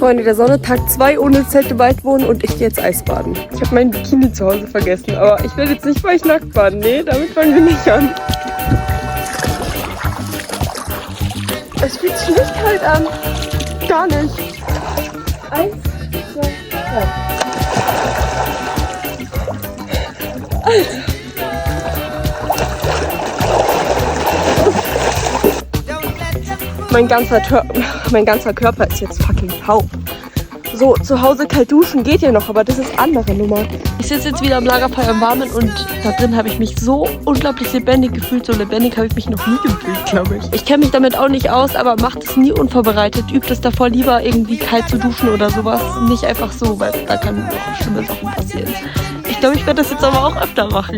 Freunde der Sonne, Tag 2 ohne Zelt im Wald wohnen und ich gehe jetzt Eisbaden. Ich habe mein Bikini zu Hause vergessen, aber ich will jetzt nicht bei euch nackt baden. Nee, damit fangen wir nicht an. Es fühlt sich nicht kalt an. Gar nicht. 1, 2, 3. Alter. Mein ganzer Körper ist jetzt fucking taub. So, zu Hause kalt duschen geht ja noch, aber das ist andere Nummer. Ich sitze jetzt wieder am Lagerfeuer im Warmen und da drin habe ich mich so unglaublich lebendig gefühlt. So lebendig habe ich mich noch nie gefühlt, glaube ich. Ich kenne mich damit auch nicht aus, aber macht es nie unvorbereitet. Übt es davor lieber irgendwie kalt zu duschen oder sowas. Nicht einfach so, weil da kann auch schlimme Sachen passieren. Ich glaube, ich werde das jetzt aber auch öfter machen.